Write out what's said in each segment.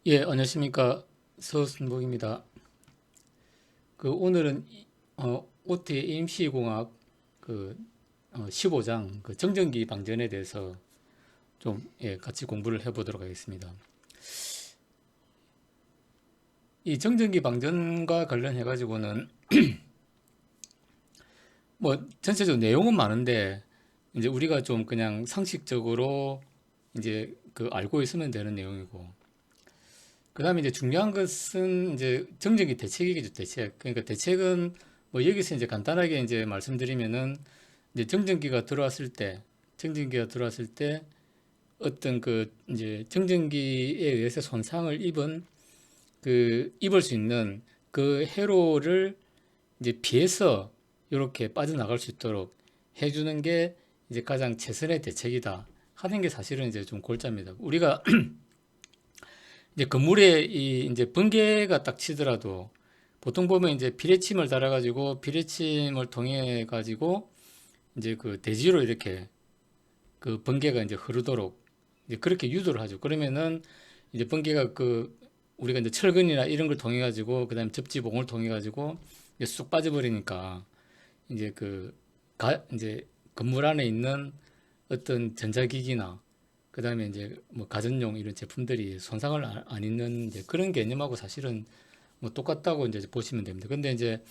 예, 안녕하십니까. 서순복입니다. 오늘은 OT AMC 공학 15장 정전기 방전에 대해서 좀 같이 공부를 해보도록 하겠습니다. 이 정전기 방전과 관련해 가지고는 뭐 전체적으로 내용은 많은데 이제 우리가 좀 그냥 상식적으로 이제 알고 있으면 되는 내용이고, 그다음에 이제 중요한 것은 이제 정전기 대책이겠죠. 대책. 그러니까 대책은 뭐 여기서 이제 간단하게 이제 말씀드리면은 이제 정전기가 들어왔을 때 어떤 이제 정전기에 의해서 손상을 입을 수 있는 그 회로를 이제 피해서 이렇게 빠져나갈 수 있도록 해주는 게 이제 가장 최선의 대책이다 하는 게 사실은 이제 좀 골자입니다. 우리가 이제 건물에 이제 번개가 딱 치더라도 보통 보면 이제 비례침을 달아가지고 비례침을 통해 가지고 이제 대지로 이렇게 번개가 이제 흐르도록 이제 그렇게 유도를 하죠. 그러면은 이제 번개가 우리가 이제 철근이나 이런 걸 통해 가지고 그다음에 접지봉을 통해 가지고 이제 쑥 빠져버리니까 이제 이제 건물 안에 있는 어떤 전자기기나 그다음에 이제 뭐 가전용 이런 제품들이 손상을 안 입는 이제 그런 개념하고 사실은 뭐 똑같다고 이제 보시면 됩니다. 근데 이제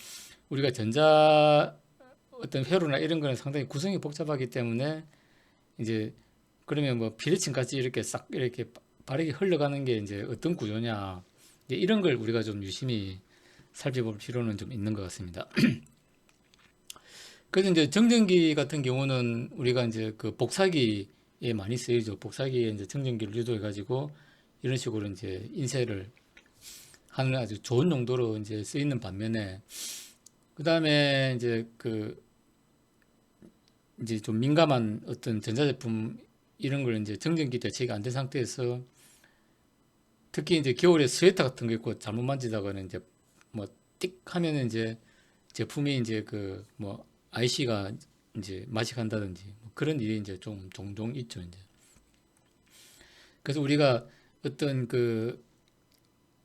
우리가 전자 어떤 회로나 이런 거는 상당히 구성이 복잡하기 때문에 이제 그러면 뭐 비례층까지 이렇게 싹 이렇게 빠르게 흘러가는 게 이제 어떤 구조냐, 이제 이런 걸 우리가 좀 유심히 살펴볼 필요는 좀 있는 것 같습니다. 그래서 이제 정전기 같은 경우는 우리가 이제 복사기에 많이 쓰이죠. 복사기에 이제 정전기를 유도해 가지고 이런 식으로 이제 인쇄를 하는 아주 좋은 용도로 이제 쓰이는 반면에, 그 다음에 이제 좀 민감한 어떤 전자제품 이런 걸 이제 정전기 대책이 안 된 상태에서 특히 이제 겨울에 스웨터 같은 거 입고 잘못 만지다가는 이제 뭐 띡 하면은 이제 제품이 이제 뭐 IC가 이제 맛이 간다든지 뭐 그런 일이 이제 좀 종종 있죠, 이제. 그래서 우리가 어떤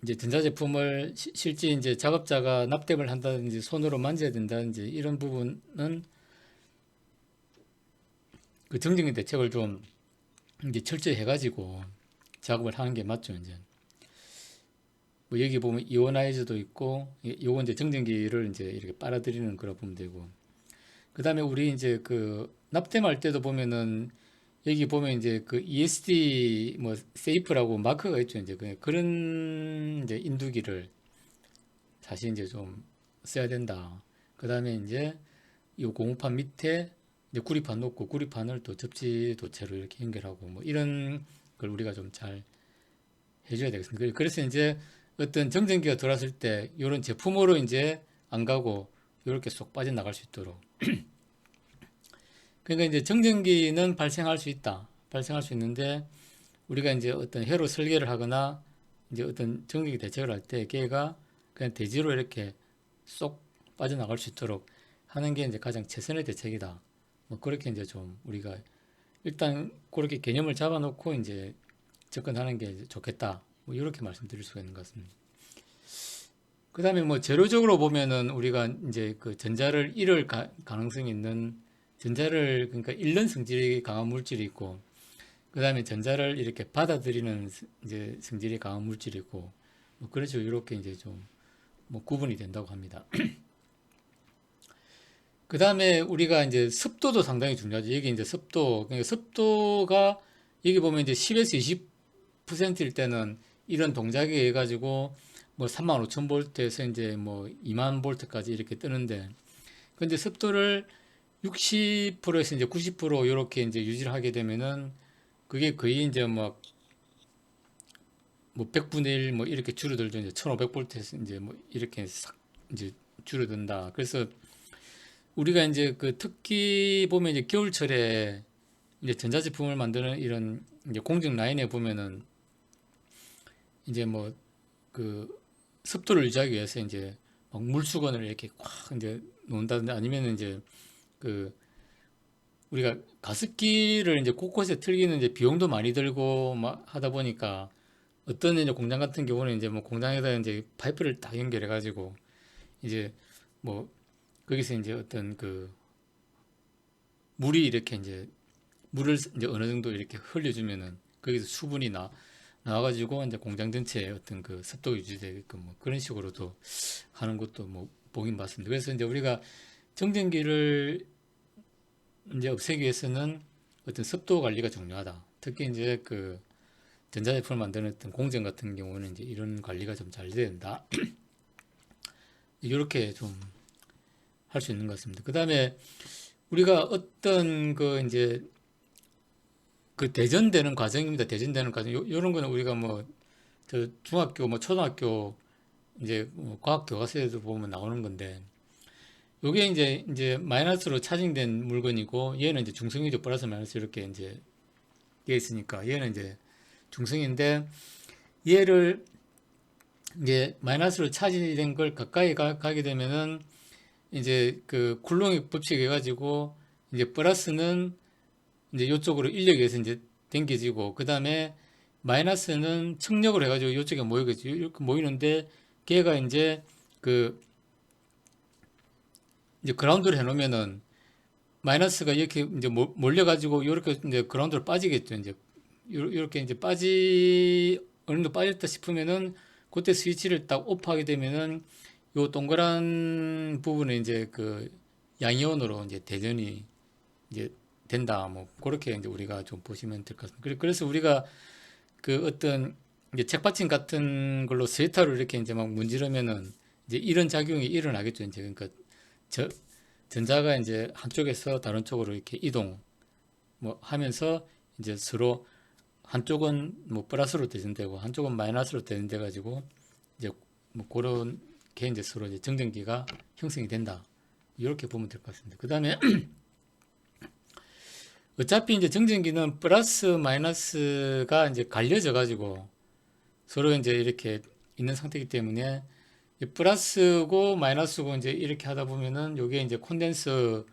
이제 전자제품을 실제 이제 작업자가 납땜을 한다든지 손으로 만져야 된다든지 이런 부분은 정전기 대책을 좀 이제 철저히 해가지고 작업을 하는 게 맞죠, 이제. 뭐 여기 보면 이오나이저도 있고, 요건 이제 정전기를 이제 이렇게 빨아들이는 거라 보면 되고. 그 다음에 우리 이제 납땜할 때도 보면은 여기 보면 이제 ESD 뭐 세이프라고 마크가 있죠, 이제. 그런 이제 인두기를 사실 이제 좀 써야 된다. 그 다음에 이제 이 고무판 밑에 이제 구리판 놓고 구리판을 또 접지 도체로 이렇게 연결하고 뭐 이런 걸 우리가 좀 잘 해줘야 되겠습니다. 그래서 이제 어떤 정전기가 들어왔을 때 이런 제품으로 이제 안 가고 이렇게 쏙 빠져나갈 수 있도록. 그러니까 이제 정전기는 발생할 수 있다. 발생할 수 있는데 우리가 이제 어떤 회로 설계를 하거나 이제 어떤 정전기 대책을 할 때 걔가 그냥 대지로 이렇게 쏙 빠져나갈 수 있도록 하는 게 이제 가장 최선의 대책이다. 뭐 그렇게 이제 좀 우리가 일단 그렇게 개념을 잡아놓고 이제 접근하는 게 좋겠다. 뭐 이렇게 말씀드릴 수가 있는 것 같습니다. 그 다음에 뭐 재료적으로 보면은 우리가 이제 전자를 잃을 가능성이 있는 전자를 그러니까 잃는 성질이 강한 물질이 있고, 그 다음에 전자를 이렇게 받아들이는 이제 성질이 강한 물질이 있고, 뭐 그런 식으로 이렇게 이제 좀 뭐 구분이 된다고 합니다. 그 다음에 우리가 이제 습도도 상당히 중요하죠. 여기 이제 그러니까 습도가 여기 보면 이제 10에서 20%일 때는 이런 동작에 의해 가지고 뭐 35,000볼트에서 이제 뭐 2만 볼트까지 이렇게 뜨는데, 근데 습도를 60%에서 이제 90% 이렇게 이제 유지를 하게 되면은 그게 거의 이제 막 뭐 100분의 1 뭐 이렇게 줄어들죠. 이제 1500볼트에서 이제 뭐 이렇게 싹 이제 줄어든다. 그래서 우리가 이제 특히 보면 이제 겨울철에 이제 전자제품을 만드는 이런 이제 공정 라인에 보면은 이제 뭐 습도를 유지하기 위해서 이제 막 물수건을 이렇게 꽉 이제 놓는다든지 아니면 이제 그 우리가 가습기를 이제 곳곳에 틀기는 이제 비용도 많이 들고 막 하다 보니까 어떤 이제 공장 같은 경우는 이제 뭐 공장에다 이제 파이프를 딱 연결해 가지고 이제 뭐 거기서 이제 어떤 그 물이 이렇게 이제 물을 이제 어느 정도 이렇게 흘려주면은 거기서 수분이 나와가지고 이제 공장 전체에 어떤 그 습도가 유지되게끔 뭐 그런 식으로도 하는 것도 뭐 보긴 봤습니다. 그래서 이제 우리가 정전기를 이제 없애기 위해서는 어떤 습도 관리가 중요하다. 특히 이제 그 전자제품을 만드는 어떤 공정 같은 경우는 이제 이런 관리가 좀 잘 돼야 된다. 이렇게 좀 할 수 있는 것 같습니다. 그 다음에 우리가 어떤 그 이제 그 대전되는 과정입니다. 대전되는 과정. 요런 거는 우리가 뭐 저 중학교 뭐 초등학교 이제 뭐 과학 교과서에도 보면 나오는 건데 요게 이제 마이너스로 차징된 물건이고 얘는 이제 중성이죠. 플러스 마이너스 이렇게 이제 되어 있으니까 얘는 이제 중성인데 얘를 이제 마이너스로 차지된 걸 가까이 가게 되면은 이제 그 쿨롱의 법칙 해가지고 이제 플러스는 이제 이쪽으로 인력에 의해서 이제 당겨지고 그 다음에 마이너스는 청력으로 해가지고 이쪽에 모이겠죠. 이렇게 모이는데 걔가 그 이제 그라운드를 해놓으면은 마이너스가 이렇게 이제 몰려가지고 이렇게 이제 그라운드로 빠지겠죠. 이제 이렇게 이제 어느 정도 빠졌다 싶으면은 그때 스위치를 딱 오프하게 되면은 요 동그란 부분에 이제 그 양이온으로 이제 대전이 이제 된다. 뭐 그렇게 이제 우리가 좀 보시면 될 것 같습니다. 그래서 우리가 그 어떤 이제 책받침 같은 걸로 세타로 이렇게 이제 막 문지르면은 이제 이런 작용이 일어나겠죠. 이제 그러니까 저 전자가 이제 한쪽에서 다른 쪽으로 이렇게 이동 뭐 하면서 이제 서로 한쪽은 뭐 플러스로 대전되고 한쪽은 마이너스로 대전돼 가지고 이제 뭐 그런 게 이제 서로 이제 정전기가 형성이 된다. 이렇게 보면 될 것 같습니다. 그 다음에 어차피 이제 정전기는 플러스 마이너스가 이제 갈려져 가지고 서로 이제 이렇게 있는 상태이기 때문에 플러스고 마이너스고 이제 이렇게 하다 보면은 요게 이제 콘덴서로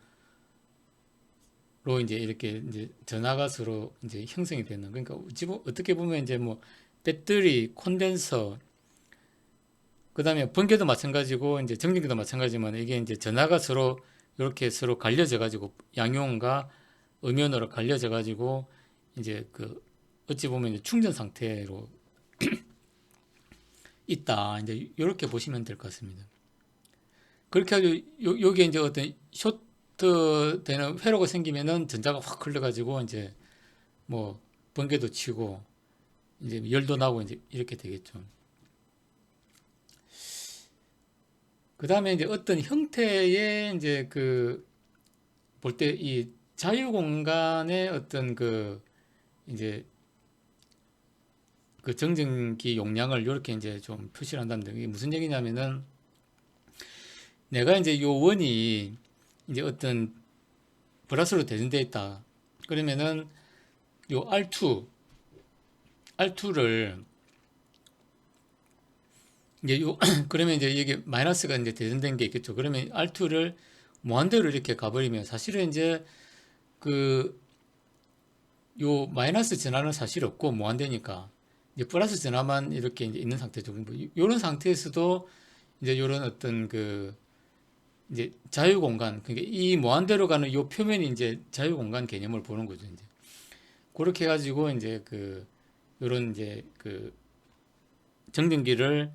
이제 이렇게 이제 전하가 서로 이제 형성이 되는 그러니까 어떻게 보면 이제 뭐 배터리, 콘덴서 그다음에 번개도 마찬가지고 이제 정전기도 마찬가지지만 이게 이제 전하가 서로 이렇게 서로 갈려져 가지고 양용과 음연으로 갈려져 가지고 이제 그 어찌 보면 이제 충전 상태로 있다. 이제 이렇게 보시면 될 것 같습니다. 그렇게 해가지고 여기에 이제 어떤 쇼트 되는 회로가 생기면은 전자가 확 흘러가지고 이제 뭐 번개도 치고 이제 열도 나고 이제 이렇게 되겠죠. 그 다음에 이제 어떤 형태의 이제 그 볼 때 이 자유 공간의 어떤 그 이제 그 정전기 용량을 이렇게 이제 좀 표시를 한다는데 이게 무슨 얘기냐면은 내가 이제 요 원이 이제 어떤 플러스로 대전되어 있다. 그러면은 요 R2를 이제 요 그러면 이제 이게 마이너스가 이제 대전된 게 있겠죠. 그러면 R2를 무한대로 이렇게 가버리면 사실은 이제 그 요 마이너스 전하는 사실 없고 무한대니까 이제 플러스 전하만 이렇게 이제 있는 상태죠. 뭐 요런 상태에서도 이제 요런 어떤 그 이제 자유 공간 그러니까 이 무한대로 가는 요 표면이 이제 자유 공간 개념을 보는 거죠. 이제 그렇게 해가지고 이제 그 요런 이제 그 정전기를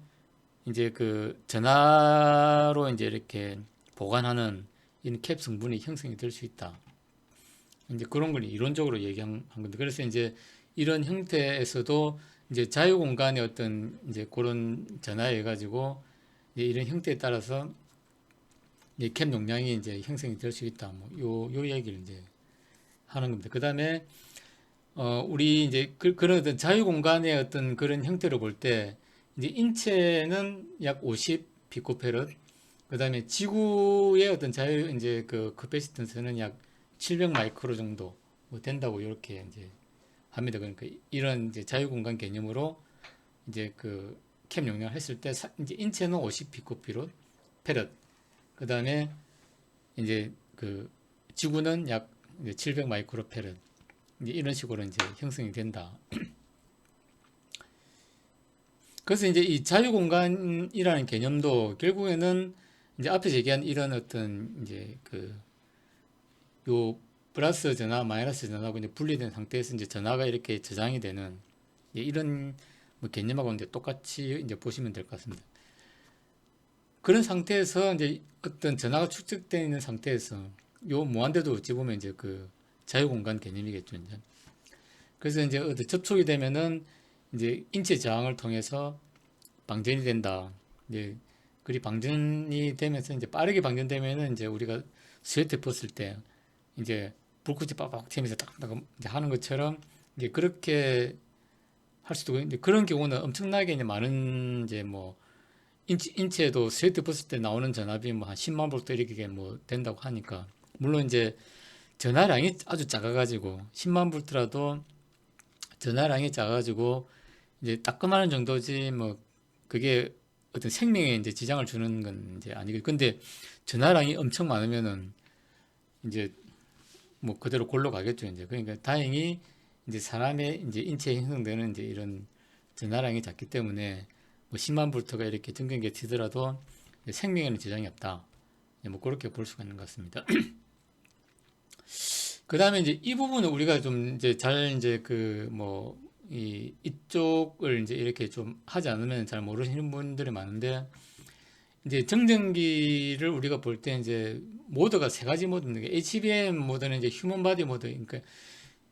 이제 그 전하로 이제 이렇게 보관하는 이런 캡 성분이 형성이 될 수 있다. 이제 그런 걸 이론적으로 얘기한 건데 그래서 이제 이런 형태에서도 이제 자유 공간의 어떤 이제 그런 전하에 가지고 이제 이런 형태에 따라서 이제 캡 용량이 이제 형성이 될 수 있다. 뭐 요 얘기를 이제 하는 겁니다. 그 다음에 우리 이제 그런 어떤 자유 공간의 어떤 그런 형태로 볼 때 이제 인체는 약 50 피코페럿, 그 다음에 지구의 어떤 자유 이제 그 커패시턴스는 약 700 마이크로 정도 뭐 된다고 이렇게 이제 합니다. 그러니까 이런 이제 자유 공간 개념으로 이제 그 캠 용량을 했을 때 이제 인체는 50 피코페럿, 그 다음에 이제 그 지구는 약 700 마이크로 페럿 이제 이런 식으로 이제 형성이 된다. 그래서 이제 이 자유공간이라는 개념도 결국에는 이제 앞에서 얘기한 이런 어떤 이제 그 요 플러스 전화, 마이너스 전화하고 이제 분리된 상태에서 이제 전화가 이렇게 저장이 되는 이제 이런 뭐 개념하고 이제 똑같이 이제 보시면 될 것 같습니다. 그런 상태에서 이제 어떤 전화가 축적되어 있는 상태에서 요 무한대도 어찌 보면 이제 그 자유공간 개념이겠죠, 이제. 그래서 이제 어떤 접촉이 되면은 이제 인체 저항을 통해서 방전이 된다. 이제 그리 방전이 되면서 이제 빠르게 방전되면은 이제 우리가 스웨트 벗을 때 이제 불꽃이 빡빡 튀면서 딱딱 이제 하는 것처럼 이제 그렇게 할 수도 있는데 그런 경우는 엄청나게 이제 많은 이제 뭐 인체에도 스웨트 벗을 때 나오는 전압이 뭐 한 10만 볼트 이렇게 뭐 된다고 하니까 물론 이제 전하량이 아주 작아가지고 10만 볼트라도 전하량이 작아가지고 이제 따끔하는 정도지 뭐 그게 어떤 생명에 이제 지장을 주는 건 이제 아니고 근데 전하량이 엄청 많으면은 이제 뭐 그대로 골로 가겠죠 이제 그러니까 다행히 이제 사람의 이제 인체에 형성되는 이제 이런 전하량이 작기 때문에 뭐 10만 볼트가 이렇게 전경계에 튀더라도 생명에는 지장이 없다 뭐 그렇게 볼 수가 있는 것 같습니다. 그 다음에 이제 이 부분은 우리가 좀 이제 잘 이제 그 뭐 이쪽을 이제 이렇게 좀 하지 않으면 잘 모르시는 분들이 많은데 이제 정전기를 우리가 볼 때 이제 모드가 세 가지 모드인데 HBM 모드는 이제 휴먼 바디 모드 그러니까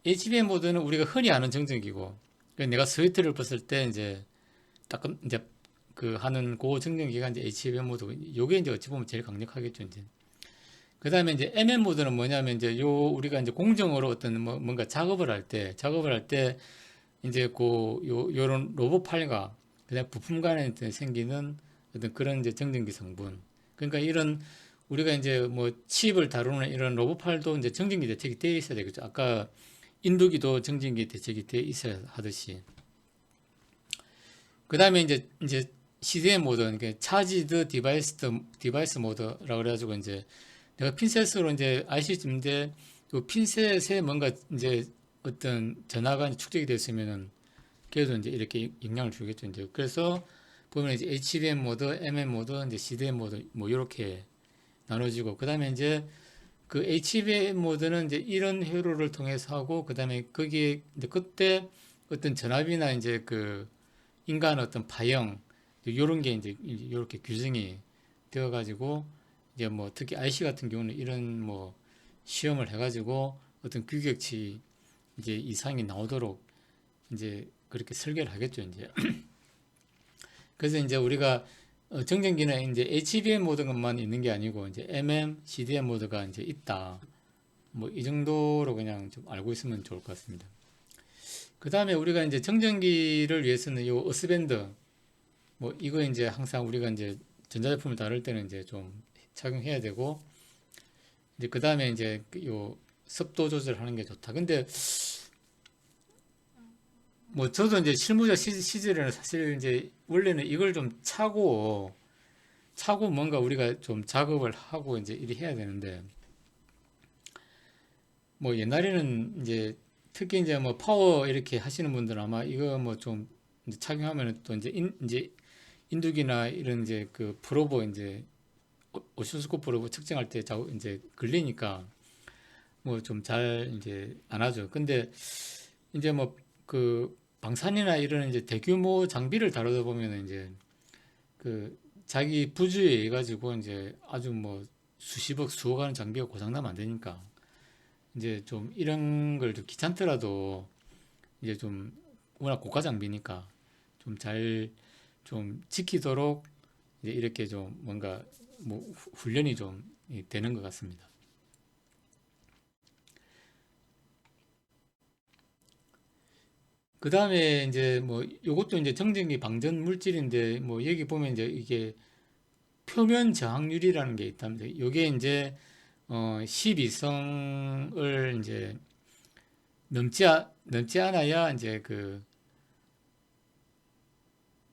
HBM 모드는 우리가 흔히 아는 정전기고 그러니까 내가 스웨트를 벗을 때 이제 딱 이제 그 하는 그 정전기가 이제 HBM 모드 요게 이제 어찌 보면 제일 강력하겠죠 이제 그 다음에 이제 MM 모드는 뭐냐면 이제 요 우리가 이제 공정으로 어떤 뭐 뭔가 작업을 할 때 이제 요런 로봇 팔과 그다음 부품 간에 생기는 어떤 그런 이제 정전기 성분 그러니까 이런 우리가 이제 뭐 칩을 다루는 이런 로봇 팔도 이제 정전기 대책이 되어 있어야 되겠죠. 아까 인두기도 정전기 대책이 되어 있어야 하듯이 그 다음에 이제 CDM 모드 그러니까 차지드 디바이스 모드라고 그래가지고 이제 내가 핀셋으로 이제 IC 쯤인데 그 핀셋에 뭔가 이제 어떤 전화가 축적이 됐으면은 그래도 이제 이렇게 영향을 주겠죠. 이제 그래서 보면 이제 HBM 모드, MM 모드, 이제 CDM 모드 뭐 이렇게 나눠지고 그다음에 이제 그 HBM 모드는 이제 이런 회로를 통해서 하고 그다음에 거기에 이제 그때 어떤 전압이나 이제 그 인간 어떤 파형 이런 게 이제 이렇게 규정이 되어 가지고 이제 뭐 특히 IC 같은 경우는 이런 뭐 시험을 해가지고 어떤 규격치 이제 이상이 나오도록 이제 그렇게 설계를 하겠죠 이제 그래서 이제 우리가 정전기는 이제 HBM 모드만 있는 게 아니고 이제 MM, CDM 모드가 이제 있다 뭐 이 정도로 그냥 좀 알고 있으면 좋을 것 같습니다. 그 다음에 우리가 이제 정전기를 위해서는 요 어스밴드 뭐 이거 이제 항상 우리가 이제 전자제품을 다룰 때는 이제 좀 착용해야 되고 이제 그 다음에 이제 요 습도 조절하는 게 좋다. 근데 뭐 저도 이제 실무자 시절에는 사실 이제 원래는 이걸 좀 차고 뭔가 우리가 좀 작업을 하고 이제 이리 해야 되는데 뭐 옛날에는 이제 특히 이제 뭐 파워 이렇게 하시는 분들은 아마 이거 뭐 좀 착용하면 또 이제 이제 인두기나 이런 이제 그 프로버 이제 오시스코 프로버 측정할 때 이제 걸리니까 뭐 좀 잘 이제 안 하죠. 근데 이제 뭐 그 방산이나 이런 이제 대규모 장비를 다루다 보면 이제 그 자기 부주의에 의해 가지고 이제 아주 뭐 수십억 수억 하는 장비가 고장나면 안 되니까 이제 좀 이런 걸 좀 귀찮더라도 이제 좀 워낙 고가 장비니까 좀 잘 좀 지키도록 이제 이렇게 좀 뭔가 뭐 훈련이 좀 되는 것 같습니다. 그 다음에 이제 뭐 요것도 이제 정전기 방전 물질인데 뭐 여기 보면 이제 이게 표면 저항률이라는 게 있답니다. 요게 이제 12성을 이제 넘지 않아야 이제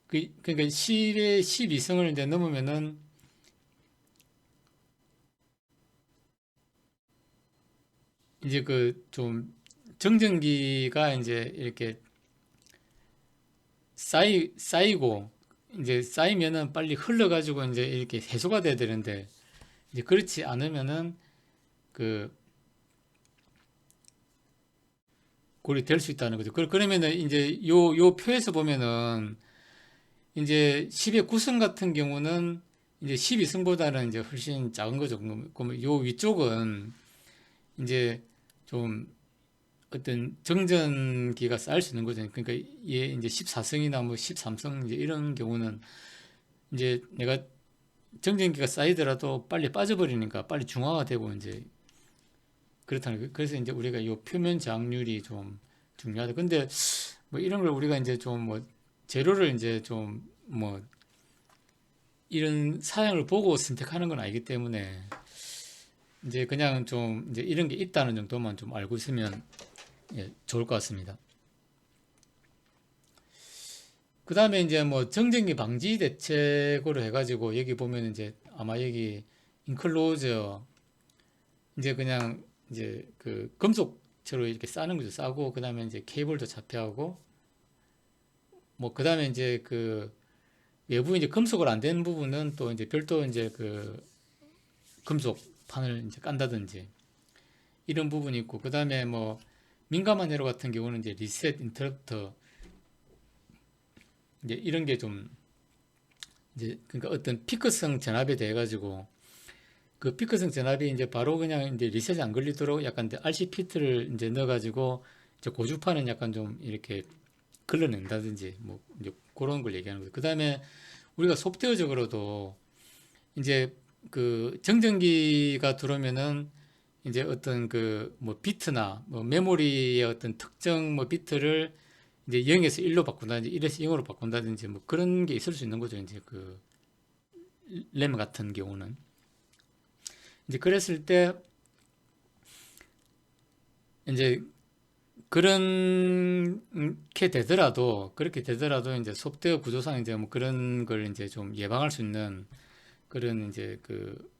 그러니까 10에 12성을 이제 넘으면은 이제 그 좀 정전기가 이제 이렇게 쌓이고 이제 쌓이면은 빨리 흘러가지고 이제 이렇게 해소가 돼야 되는데 이제 그렇지 않으면은 그 골이 될 수 있다는 거죠. 그러면은 이제 요 표에서 보면은 이제 10의 9승 같은 경우는 이제 12승보다는 이제 훨씬 작은 거죠. 그럼 요 위쪽은 이제 좀 어떤 정전기가 쌓일 수 있는 거죠. 그러니까 얘 이제 14승이나 뭐 13승 이제 이런 경우는 이제 내가 정전기가 쌓이더라도 빨리 빠져버리니까 빨리 중화가 되고 이제 그렇다는 거예요. 그래서 이제 우리가 이 표면 저항률이 좀 중요하다. 근데 뭐 이런 걸 우리가 이제 좀 뭐 재료를 이제 좀 뭐 이런 사양을 보고 선택하는 건 아니기 때문에 이제 그냥 좀 이제 이런 게 있다는 정도만 좀 알고 있으면 예, 좋을 것 같습니다. 그 다음에 이제 뭐 정전기 방지 대책으로 해가지고 여기 보면 이제 아마 여기 인클로저 이제 그냥 이제 그 금속체로 이렇게 싸는 거죠. 싸고 그 다음에 이제 케이블도 잡혀하고 뭐 그 다음에 이제 그 외부 이제 금속을 안 된 부분은 또 이제 별도 이제 그 금속 판을 이제 깐다든지 이런 부분이 있고 그 다음에 뭐 민감한 회로 같은 경우는 이제 리셋 인터럽터 이제 이런 게 좀 이제 그러니까 어떤 피크성 전압에 대해 가지고 그 피크성 전압이 이제 바로 그냥 이제 리셋이 안 걸리도록 약간 이제 RC 피트를 이제 넣어가지고 이제 고주파는 약간 좀 이렇게 걸러낸다든지 뭐 이제 그런 걸 얘기하는 거죠. 그 다음에 우리가 소프트웨어적으로도 이제 그 정전기가 들어오면은 이제 어떤 그 뭐 비트나 뭐 메모리의 어떤 특정 뭐 비트를 이제 0에서 1로 바꾼다든지 1에서 0으로 바꾼다든지 뭐 그런 게 있을 수 있는 거죠. 이제 그 램 같은 경우는 이제 그랬을 때 이제 그렇게 되더라도 그렇게 되더라도 이제 소프트웨어 구조상 이제 뭐 그런 걸 이제 좀 예방할 수 있는 그런 이제 그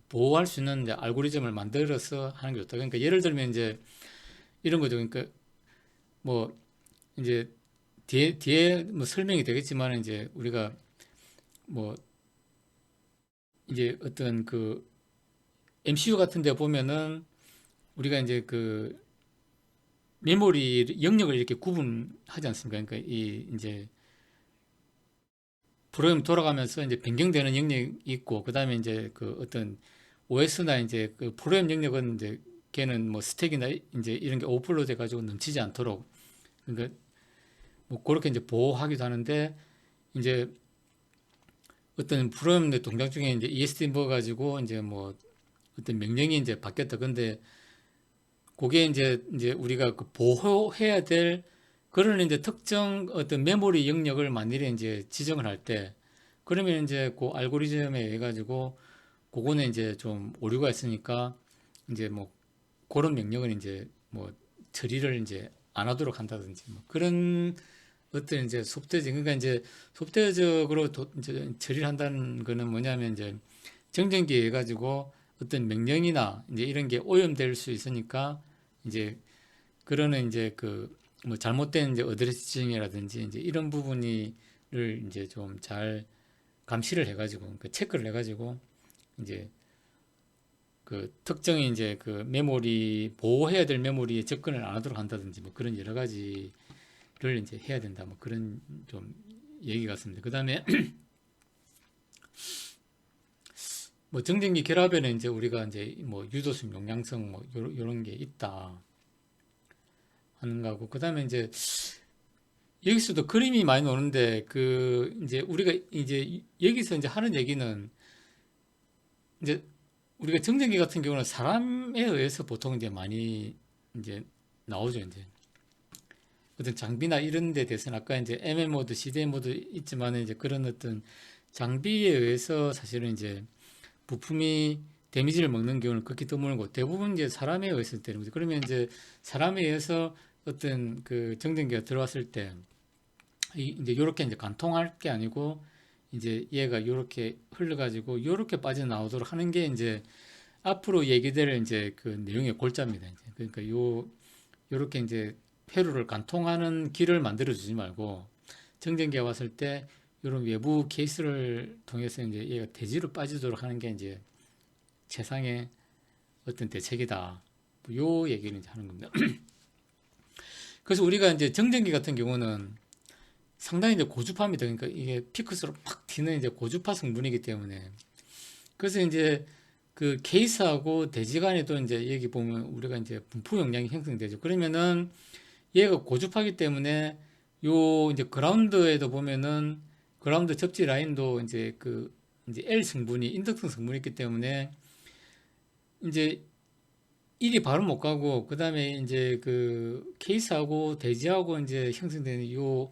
보호할 수 있는 이제 알고리즘을 만들어서 하는 게 좋다. 그러니까 예를 들면 이제 이런 거죠. 그러니까 뭐 이제 뒤에 뭐 설명이 되겠지만 이제 우리가 뭐 이제 어떤 그 MCU 같은 데 보면은 우리가 이제 그 메모리 영역을 이렇게 구분하지 않습니까? 그러니까 이 이제 프로그램 돌아가면서 이제 변경되는 영역이 있고 그다음에 이제 그 어떤 OS나 이제 그 프로그램 영역은 이제 걔는 뭐 스택이나 이제 이런 게 오버로드 돼 가지고 넘치지 않도록 그러니까 뭐 그렇게 이제 보호하기도 하는데 이제 어떤 프로그램 내 동작 중에 이제 ESD 넣어 가지고 이제 뭐 어떤 명령이 이제 바뀌었다. 근데 그게 이제 우리가 그 보호해야 될 그런 이제 특정 어떤 메모리 영역을 만일에 이제 지정을 할 때 그러면 이제 그 알고리즘에 의해 가지고 그거는 이제 좀 오류가 있으니까 이제 뭐 그런 명령을 이제 뭐 처리를 이제 안 하도록 한다든지 뭐 그런 어떤 이제 소프트웨어 그러니까 이제 소프트웨어적으로 이제 처리를 한다는 거는 뭐냐면 이제 정전기에 가지고 어떤 명령이나 이제 이런 게 오염될 수 있으니까 이제 그러는 이제 그 뭐 잘못된 이제 어드레스 지정이라든지 이제 이런 부분을 이제 좀 잘 감시를 해가지고 그 체크를 해가지고 이제 그 특정의 이제 그 메모리 보호해야 될 메모리에 접근을 안 하도록 한다든지 뭐 그런 여러 가지를 이제 해야 된다 뭐 그런 좀 얘기 같습니다. 그 다음에 뭐 정전기 결합에는 이제 우리가 이제 뭐 유도성, 용량성 뭐 요런 게 있다 하는 거고 그 다음에 이제 여기서도 그림이 많이 나오는데 그 이제 우리가 이제 여기서 이제 하는 얘기는 이제 우리가 정전기 같은 경우는 사람에 의해서 보통 이제 많이 이제 나오죠 이제 어떤 장비나 이런 데 대해서는 아까 이제 MM 모드, CDM 모드 있지만 이제 그런 어떤 장비에 의해서 사실은 이제 부품이 데미지를 먹는 경우는 극히 드물고 대부분 이제 사람에 의해서 되는 거죠. 그러면 이제 사람에 의해서 어떤 그 정전기가 들어왔을 때 이제 이렇게 이제 관통할 게 아니고 이제 얘가 이렇게 흘러가지고 이렇게 빠져나오도록 하는 게 이제 앞으로 얘기될 이제 그 내용의 골자입니다. 이제 그러니까 요렇게 이제 회로를 관통하는 길을 만들어 주지 말고 정전기가 왔을 때 이런 외부 케이스를 통해서 이제 얘가 대지로 빠지도록 하는 게 이제 최상의 어떤 대책이다. 요 얘기를 이제 하는 겁니다. 그래서 우리가 이제 정전기 같은 경우는 상당히 이제 고주파입니다. 그러니까 이게 피크스로 팍 튀는 이제 고주파 성분이기 때문에 그래서 이제 그 케이스하고 대지 간에도 이제 여기 보면 우리가 이제 분포 용량이 형성되죠. 그러면은 얘가 고주파기 때문에 요 이제 그라운드에도 보면은 그라운드 접지 라인도 이제 그 이제 L 성분이 인덕성 성분이 있기 때문에 이제 일이 바로 못 가고 그 다음에 이제 그 케이스하고 대지하고 이제 형성되는 요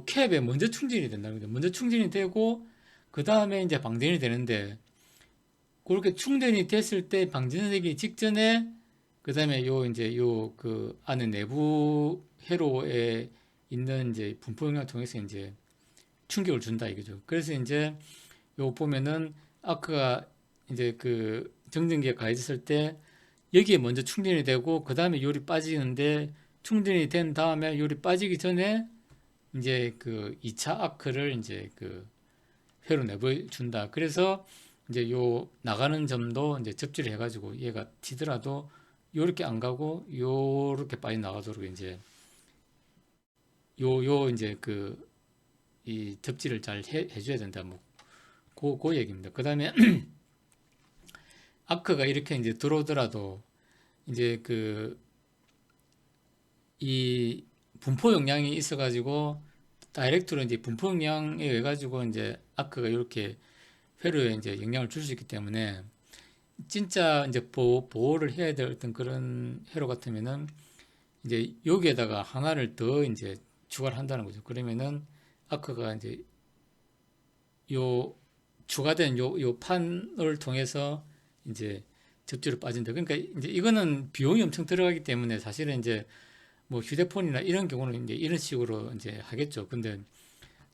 캡에 먼저 충전이 된다는 거죠. 먼저 충전이 되고 그 다음에 이제 방전이 되는데 그렇게 충전이 됐을 때 방전되기 직전에 그 다음에 요 이제 요 그 안에 내부 회로에 있는 이제 분포 영향을 통해서 이제 충격을 준다 이거죠. 그래서 이제 요 보면은 아크가 이제 그 정전기가 가해졌을 때 여기에 먼저 충전이 되고 그 다음에 요리 빠지는데 충전이 된 다음에 요리 빠지기 전에 이제 그 2차 아크를 이제 그 회로 내보준다. 그래서 이제 요 나가는 점도 이제 접지를 해가지고 얘가 튀더라도 요렇게 안 가고 요렇게 빠져 나가도록 이제 요 이제 그 이 접지를 잘 해줘야 된다. 뭐 그 얘기입니다. 그 다음에 아크가 이렇게 이제 들어오더라도 이제 그 이 분포 용량이 있어가지고 다이렉트로 이제 분포 용량에 의해 가지고 이제 아크가 이렇게 회로에 이제 영향을 줄 수 있기 때문에 진짜 이제 보호를 해야 될 어떤 그런 회로 같으면은 이제 여기에다가 하나를 더 이제 추가를 한다는 거죠. 그러면은 아크가 이제 요 추가된 요 판을 통해서 이제 접지로 빠진다. 그러니까 이제 이거는 비용이 엄청 들어가기 때문에 사실은 이제 뭐 휴대폰이나 이런 경우는 이제 이런 식으로 이제 하겠죠. 근데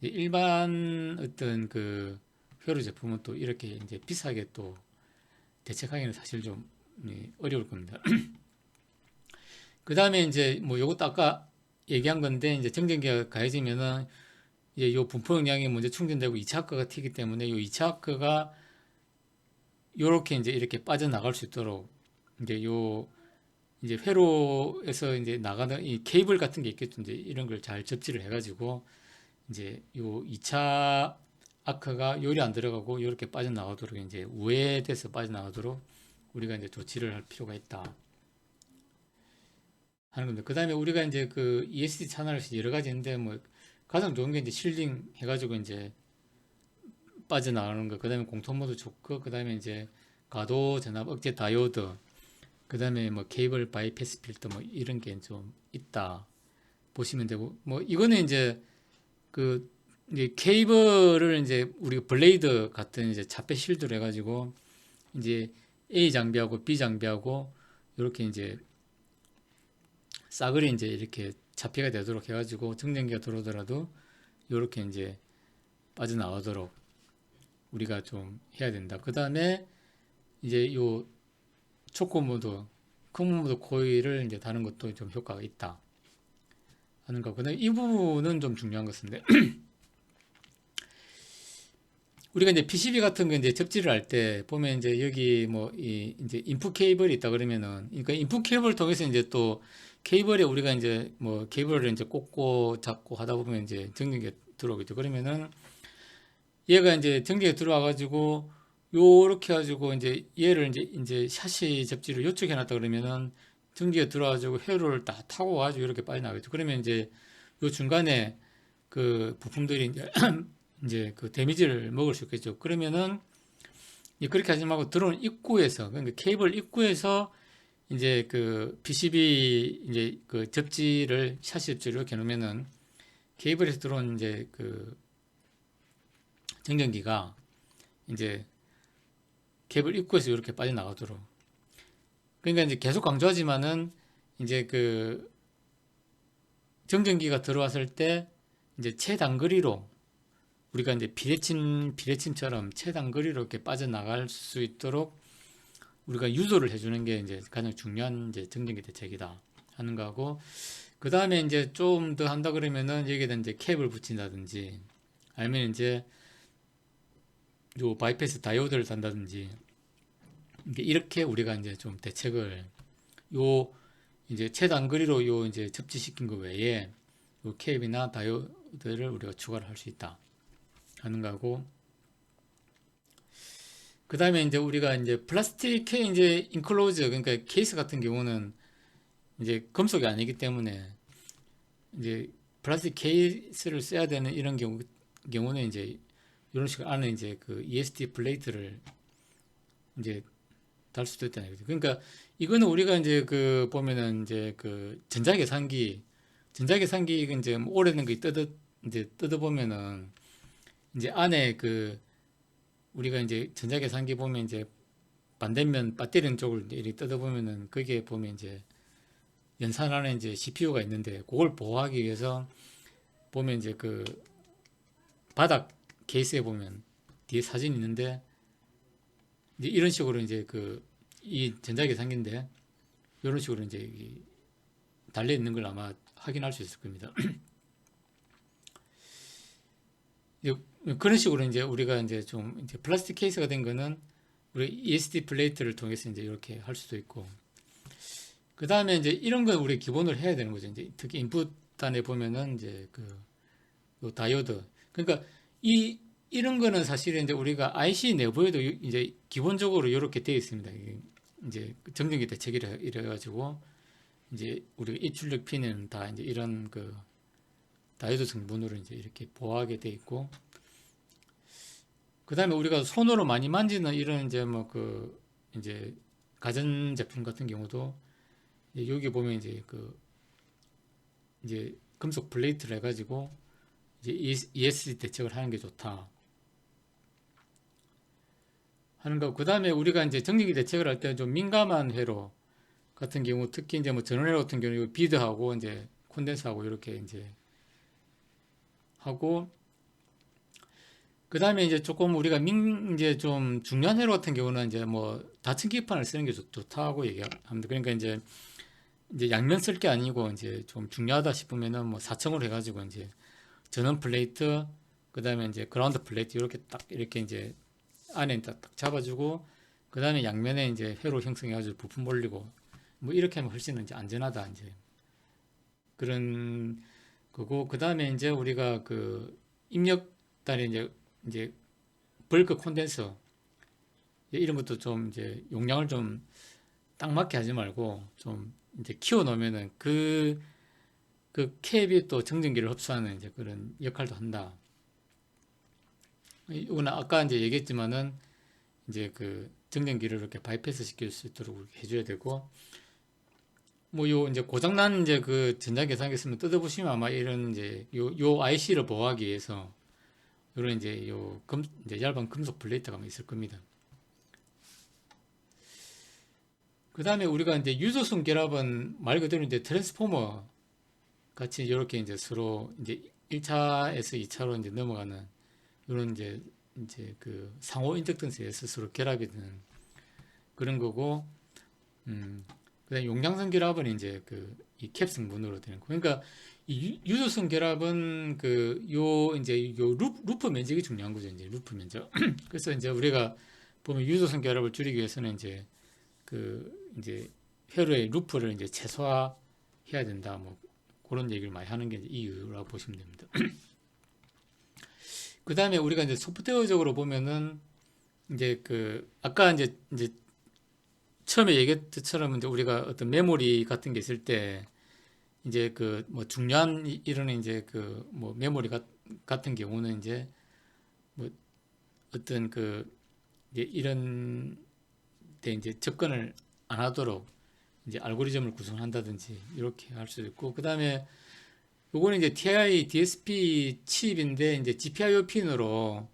이제 일반 어떤 그 회로 제품은 또 이렇게 이제 비싸게 또 대책하기는 사실 좀 어려울 겁니다. 그 다음에 이제 뭐 요것도 아까 얘기한 건데 이제 정전기가 가해지면은 이제 요 분포 용량이 먼저 충전되고 2차 아크가 튀기 때문에 요 2차 아크가 요렇게 이제 이렇게 빠져나갈 수 있도록 이제 요 이제 회로에서 이제 나가는 이 케이블 같은 게 있겠죠. 이제 이런 걸 잘 접지를 해가지고 이제 요 2차 아크가 요리 안 들어가고 이렇게 빠져나가도록 이제 우회돼서 빠져나가도록 우리가 이제 조치를 할 필요가 있다 하는 겁니다. 그 다음에 우리가 이제 그 ESD 채널이 여러 가지 있는데 뭐 가장 좋은 게 이제 실링 해가지고 이제 빠져나가는 거. 그 다음에 공통 모드 좋고 그 다음에 이제 가도 전압 억제 다이오드 그 다음에 뭐 케이블 바이패스 필터 뭐 이런 게 좀 있다 보시면 되고 뭐 이거는 이제 그 이제 케이블을 이제 우리가 블레이드 같은 이제 자폐 실드로 해가지고 이제 A 장비하고 B 장비하고 이렇게 이제 싸그리 이제 이렇게 잡히가 되도록 해가지고 정전기가 들어오더라도 이렇게 이제 빠져나오도록 우리가 좀 해야 된다. 그 다음에 이제 요 초코 모드, 큰 모드 코일을 이제 다는 것도 좀 효과가 있다 하는 거. 그다음에 이 부분은 좀 중요한 것인데 우리가 이제 PCB 같은 거 이제 접지를 할 때 보면 이제 여기 뭐 이 이제 인풋 케이블이 있다 그러면은 그러니까 인풋 케이블을 통해서 이제 또 케이블에 우리가 이제 뭐 케이블을 이제 꽂고 잡고 하다 보면 이제 전기가 들어오겠죠. 그러면은 얘가 이제 전기가 들어와 가지고 요렇게 해가지고 이제 얘를 이제 샤시 접지를 요쪽에 해놨다 그러면은 전기가 들어와가지고 회로를 다 타고 가지고 이렇게 빠져나가겠죠. 그러면 이제 요 중간에 그 부품들이 이제 이제 그 데미지를 먹을 수 있겠죠. 그러면은 그렇게 하지 말고 들어오는 입구에서 그러니까 케이블 입구에서 이제 그 PCB 이제 그 접지를 샤시 접지를 이렇게 놓으면은 케이블에서 들어온 이제 그 정전기가 이제 케이블 입구에서 이렇게 빠져나가도록. 그러니까 이제 계속 강조하지만은 이제 그 정전기가 들어왔을 때 이제 최단거리로 우리가 이제 비대칭처럼 최단거리로 이렇게 빠져나갈 수 있도록 우리가 유도를 해주는 게 이제 가장 중요한 이제 정전기 대책이다 하는 거하고 그 다음에 이제 좀 더 한다 그러면은 여기에다 이제 캡을 붙인다든지 아니면 이제 요 바이패스 다이오드를 단다든지 이렇게 우리가 이제 좀 대책을 요 이제 최단 거리로 요 이제 접지시킨 거 외에 요 캡이나 다이오드를 우리가 추가를 할 수 있다 하는 거고 그 다음에 이제 우리가 이제 플라스틱 이제 인클로즈 그러니까 케이스 같은 경우는 이제 금속이 아니기 때문에 이제 플라스틱 케이스를 써야 되는 이런 경우는 이제 이런 식으로 안에 이제 그 ESD 플레이트를 이제 달 수도 있다. 그러니까 이거는 우리가 이제 그 보면은 이제 그 전자계산기 이제 뭐 오래된 거 이제 뜯어보면은 이제 안에 그 우리가 이제 전자계산기 보면 이제 반대면 배터리 쪽을 이렇게 뜯어보면은 거기에 보면 이제 연산 안에 이제 CPU가 있는데 그걸 보호하기 위해서 보면 이제 그 바닥 케이스에 보면 뒤에 사진이 있는데 이제 이런 식으로 이제 그 이 전자계산기인데 이런 식으로 이제 달려 있는 걸 아마 확인할 수 있을 겁니다. 그런 식으로 이제 우리가 이제 좀 이제 플라스틱 케이스가 된 거는 우리 ESD 플레이트를 통해서 이제 이렇게 할 수도 있고 그 다음에 이제 이런 건 우리 기본으로 해야 되는 거죠. 이제 특히 인풋 단에 보면은 이제 요 다이오드. 그러니까 이런 거는 사실은 이제 우리가 IC 내부에도 이제 기본적으로 이렇게 되어 있습니다. 이제 정전기 대책이라 이래가지고 이제 우리가 입출력 핀은 다 이제 이런 그 다이오드 성분으로 이제 이렇게 보호하게 돼 있고 그 다음에 우리가 손으로 많이 만지는 이런 이제 뭐 그 이제 가전 제품 같은 경우도 여기 보면 이제 그 이제 금속 플레이트를 해가지고 이제 ESD 대책을 하는 게 좋다 하는 거. 그 다음에 우리가 이제 정전기 대책을 할 때 좀 민감한 회로 같은 경우 특히 이제 뭐 전원회로 같은 경우 비드하고 이제 콘덴서하고 이렇게 이제 하고 그 다음에 이제 조금 우리가 이제 좀 중요한 회로 같은 경우는 이제 뭐 다층 기판을 쓰는 게 좋다고 얘기합니다. 그러니까 이제 양면 쓸 게 아니고 이제 좀 중요하다 싶으면은 뭐 4층으로 해가지고 이제 전원 플레이트 그 다음에 이제 그라운드 플레이트 이렇게 딱 이렇게 이제 안에 딱 잡아주고 그 다음에 양면에 이제 회로 형성해가지고 부품 올리고 뭐 이렇게 하면 훨씬 이제 안전하다 이제 그런 거고 그 다음에 이제 우리가 그 입력단에 이제 벌크 콘덴서 이런 것도 좀 이제 용량을 좀 딱 맞게 하지 말고 좀 이제 키워 놓으면은 그 캡이 또 정전기를 흡수하는 이제 그런 역할도 한다. 이거는 아까 이제 얘기했지만은 이제 그 정전기를 이렇게 바이패스 시킬 수 있도록 해줘야 되고 뭐 요 이제 고장난 이제 그 전자계산기 있으면 뜯어보시면 아마 이런 이제 요 IC를 보호하기 위해서 요런 이제 이제 얇은 금속 플레이트가 있을 겁니다. 그 다음에 우리가 이제 유조선 결합은 말 그대로 이제 트랜스포머 같이 이렇게 이제 서로 이제 1차에서 2차로 이제 넘어가는 이런 이제 그 상호 인덕턴스에서 서로 결합이 되는 그런 거고, 그다음 용량선 결합은 이제 그 이 캡 성분으로 되는 거. 그러니까 이 유조선 결합은 이제 요 루프 면적이 중요한 거죠. 이제 루프 면적. 그래서 이제 우리가 보면 유조선 결합을 줄이기 위해서는 이제 회로의 루프를 이제 최소화해야 된다. 뭐 그런 얘기를 많이 하는 게 이유라고 보시면 됩니다. 그 다음에 우리가 이제 소프트웨어적으로 보면은 이제 아까 이제 처음에 얘기했던 것처럼 이제 우리가 어떤 메모리 같은 게 있을 때 이제 뭐 중요한 이런 이제 뭐 메모리 같은 경우는 이제 뭐 어떤 이제 이런 데 이제 접근을 안 하도록 이제 알고리즘을 구성한다든지 이렇게 할 수도 있고 그 다음에 요거는 이제 TI DSP 칩인데 이제 GPIO 핀으로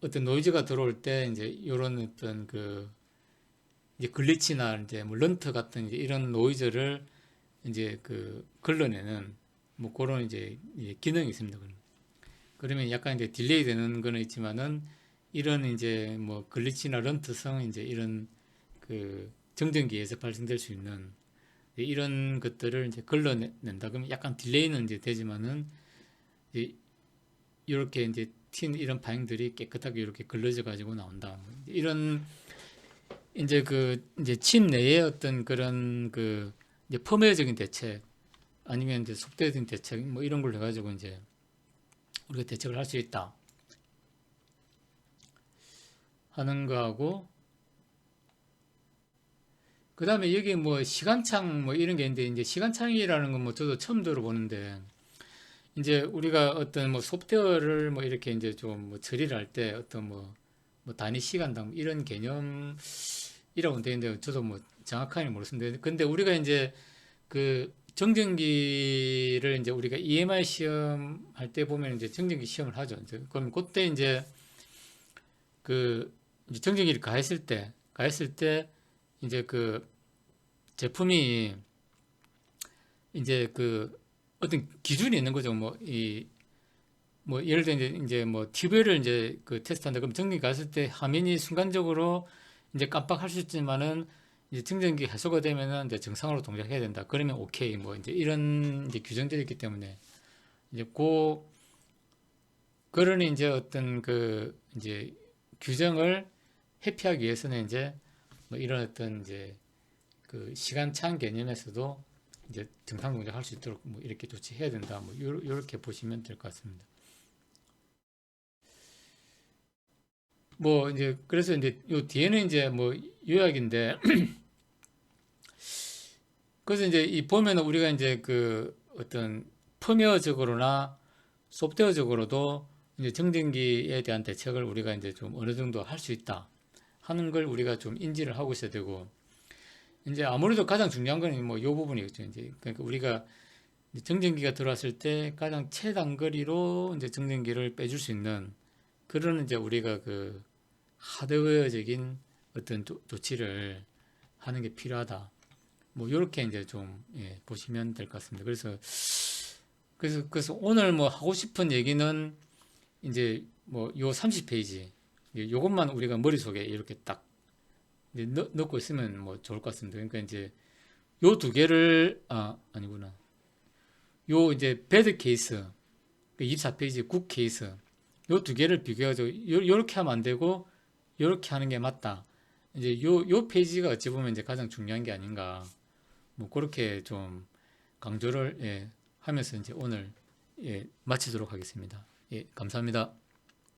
어떤 노이즈가 들어올 때 이제 이런 어떤 이제 글리치나 이제 뭐 런터 같은 이제 이런 노이즈를 이제 걸러내는 뭐 그런 이제 기능이 있습니다. 그러면 약간 이제 딜레이 되는 거는 있지만은 이런 이제 뭐 글리치나 런터성 이제 이런 정전기에서 발생될 수 있는 이런 것들을 이제 걸러낸다. 그러면 약간 딜레이는 이제 되지만은 이제 이렇게 이제 튄 이런 파형들이 깨끗하게 이렇게 걸러져 가지고 나온다. 이런 이제 그 이제 칩 내의 어떤 그런 그 이제 펌웨어적인 대책 아니면 이제 속도적인 대책 뭐 이런 걸 해가지고 이제 우리가 대책을 할 수 있다 하는 거하고 그 다음에 여기 뭐 시간창 뭐 이런 게 있는데 이제 시간창이라는 건 뭐 저도 처음 들어보는데 이제 우리가 어떤 뭐 소프트웨어를 뭐 이렇게 이제 좀 뭐 처리를 할 때 어떤 뭐 단위 시간당 뭐 이런 개념이라고 되는데 저도 뭐 정확하게 모르겠는데 근데 우리가 이제 그 정전기를 이제 우리가 EMI 시험 할 때 보면 이제 정전기 시험을 하죠. 이제 그럼 그때 이제 그 이제 정전기를 가했을 때 이제 그 제품이 이제 그 어떤 기준이 있는 거죠. 뭐 예를 들어 이제 뭐 튜브를 이제 그 테스트한다. 그럼 정전기 갔을 때 화면이 순간적으로 이제 깜빡할 수 있지만은 이제 정전기 해소가 되면은 이제 정상으로 동작해야 된다. 그러면 오케이. 뭐 이제 이런 이제 규정들이 있기 때문에 이제 그런 이제 어떤 그 이제 규정을 회피하기 위해서는 이제 뭐 이런 어떤 이제 그 시간차항 개념에서도 이제 정상 동작할 수 있도록 뭐 이렇게 조치해야 된다. 뭐 요렇게 보시면 될 것 같습니다. 뭐 이제 그래서 이제 요 뒤에는 이제 뭐 요약인데 그래서 이제 이 보면은 우리가 이제 그 어떤 펌웨어적으로나 소프트웨어적으로도 이제 정전기에 대한 대책을 우리가 이제 좀 어느 정도 할 수 있다 하는 걸 우리가 좀 인지를 하고 있어야 되고 이제 아무래도 가장 중요한 건 뭐 요 부분이겠죠. 이제 그러니까 우리가 이제 정전기가 들어왔을 때 가장 최단거리로 이제 정전기를 빼줄 수 있는 그런 이제 우리가 그 하드웨어적인 어떤 조치를 하는 게 필요하다. 뭐 이렇게 이제 좀 예, 보시면 될 것 같습니다. 그래서 오늘 뭐 하고 싶은 얘기는 이제 뭐 요 30페이지 요것만 우리가 머릿속에 이렇게 딱 이제 넣고 있으면 뭐 좋을 것 같습니다. 그러니까 이제 요 두 개를 아니구나. 요 이제 배드 케이스 24페이지 굿 케이스 요 두 개를 비교해가지고 요렇게 하면 안 되고 요렇게 하는 게 맞다. 이제 요 페이지가 어찌 보면 이제 가장 중요한 게 아닌가. 뭐 그렇게 좀 강조를 예, 하면서 이제 오늘 예, 마치도록 하겠습니다. 예, 감사합니다.